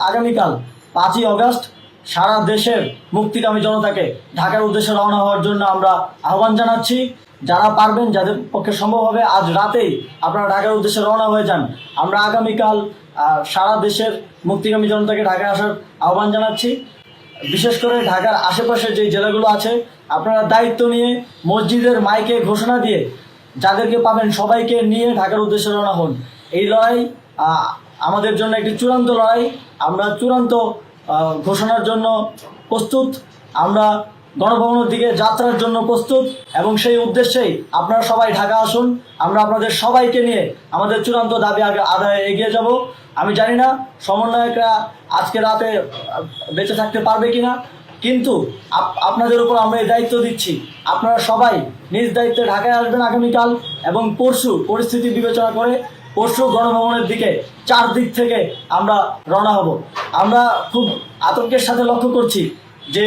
আগামীকাল 5ই অগস্ট সারা দেশের মুক্তিকামী জনতাকে ঢাকার উদ্দেশ্যে রওনা হওয়ার জন্য আমরা আহ্বান জানাচ্ছি। যারা পারবেন, যাদের পক্ষে সম্ভব হবে, আজ রাতেই আপনারা ঢাকার উদ্দেশ্যে রওনা হয়ে যান। আমরা আগামীকাল সারা দেশের মুক্তিকামী জনতাকে ঢাকায় আসার আহ্বান জানাচ্ছি। বিশেষ করে ঢাকার আশেপাশের যে জেলাগুলো আছে, আপনারা দায়িত্ব নিয়ে মসজিদের মাইকে ঘোষণা দিয়ে যাদেরকে পাবেন সবাইকে নিয়ে ঢাকার উদ্দেশ্যে রওনা হন। এই লড়াই আমাদের জন্য একটি চূড়ান্ত লড়াই। আমরা চূড়ান্ত ঘোষণার জন্য প্রস্তুত। আমরা গণভবনের দিকে যাত্রার জন্য প্রস্তুত এবং সেই উদ্দেশ্যেই আপনারা সবাই ঢাকা আসুন। আমরা আপনাদের সবাইকে নিয়ে আমাদের চূড়ান্ত দাবি আদায়ে এগিয়ে যাব। আমি জানি না সমন্বয়করা আজকে রাতে বেঁচে থাকতে পারবে কিনা, কিন্তু আপনাদের উপর আমরা এই দায়িত্ব দিচ্ছি। আপনারা সবাই নিজ দায়িত্বে ঢাকায় আসবেন আগামীকাল এবং পরশু পরিস্থিতি বিবেচনা করে পরশু গণভবনের দিকে 4 দিক থেকে আমরা রওনা হব। আমরা খুব আতঙ্কের সাথে লক্ষ্য করছি যে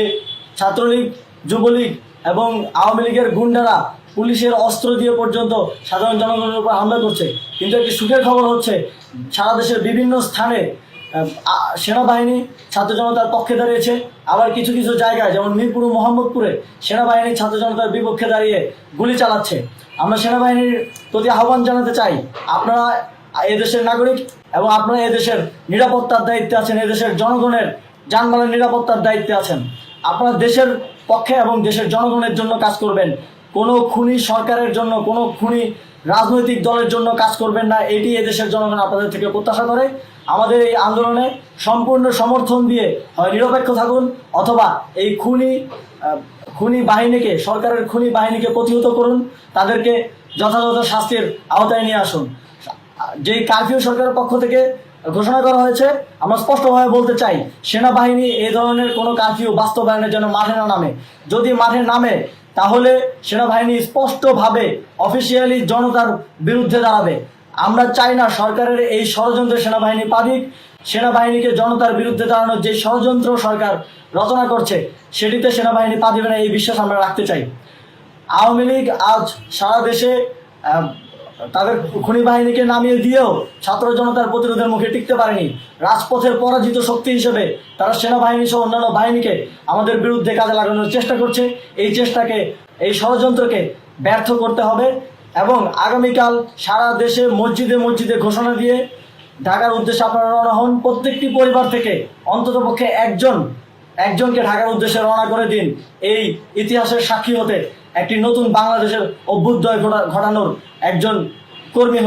ছাত্রলীগ, যুবলীগ এবং আওয়ামী লীগের গুন্ডারা পুলিশের অস্ত্র দিয়ে পর্যন্ত সাধারণ জনগণের উপর হামলা করছে। কিন্তু একটি সুখের খবর হচ্ছে, সারা দেশের বিভিন্ন স্থানে সেনাবাহিনী ছাত্র জনতার পক্ষে দাঁড়িয়েছে। আবার কিছু কিছু জায়গায় যেমন মিরপুর ও মোহাম্মদপুরে সেনাবাহিনী ছাত্র জনতার বিপক্ষে দাঁড়িয়ে গুলি চালাচ্ছে। আমরা সেনাবাহিনীর প্রতি আহ্বান জানাতে চাই, আপনারা এদেশের নাগরিক এবং আপনারা এদেশের নিরাপত্তার দায়িত্বে আছেন, এদেশের জনগণের যানবাহনের নিরাপত্তার দায়িত্বে আছেন। আপনারা দেশের পক্ষে এবং দেশের জনগণের জন্য কাজ করবেন। কোনো খুনি সরকারের জন্য, কোনো খুনি রাজনৈতিক দলের জন্য কাজ করবেন না। এটি এদেশের জনগণ আপনাদের থেকে প্রত্যাশা করে। আমাদের এই আন্দোলনে সম্পূর্ণ সমর্থন দিয়ে হয় নিরপেক্ষ থাকুন, অথবা এই খুনি বাহিনীকে, সরকারের খুনি বাহিনীকে প্রতিহত করুন, তাদেরকে যথাযথ শাস্তির আওতায় নিয়ে আসুন। যেই কারফিউ সরকারের পক্ষ থেকে ঘোষণা করা হয়েছে, আমরা স্পষ্টভাবে বলতে চাই, সেনাবাহিনী এই ধরনের কোনো কারফিউ বাস্তবায়নের জন্য মাঠে না নামে। যদি মাঠে নামে তাহলে সেনাবাহিনী স্পষ্টভাবে অফিসিয়ালি জনতার বিরুদ্ধে দাঁড়াবে। আমরা চাই না সরকারের এই ষড়যন্ত্রে সেনাবাহিনী পাদিক। সেনাবাহিনীকে জনতার বিরুদ্ধে দাঁড়ানোর যে ষড়যন্ত্র সরকার রচনা করছে, সেটিতে সেনাবাহিনী পা দিবে না, এই বিশ্বাস আমরা রাখতে চাই। আওয়ামী লীগ আজ সারা দেশে তাদের খুনি বাহিনীকে নামিয়ে দিয়েও ছাত্র জনতার প্রতিরোধের মুখে টিকতে পারেনি। রাজপথের পরাজিত শক্তি হিসেবে তারা সেনাবাহিনী সহ অন্যান্য বাহিনীকে আমাদের বিরুদ্ধে কাজে লাগানোর চেষ্টা করছে। এই চেষ্টাকে, এই ষড়যন্ত্রকে ব্যর্থ করতে হবে এবং আগামীকাল সারা দেশে মসজিদে মসজিদে ঘোষণা দিয়ে ঢাকার উদ্দেশ্যে আপনারা রওনা হন। প্রত্যেকটি পরিবার থেকে অন্ততপক্ষে একজনকে ঢাকার উদ্দেশ্যে রওনা করে দিন। এই ইতিহাসের সাক্ষী হতে, একটি নতুন বাংলাদেশের অভ্যুদয় ঘটানোর একজন কর্মী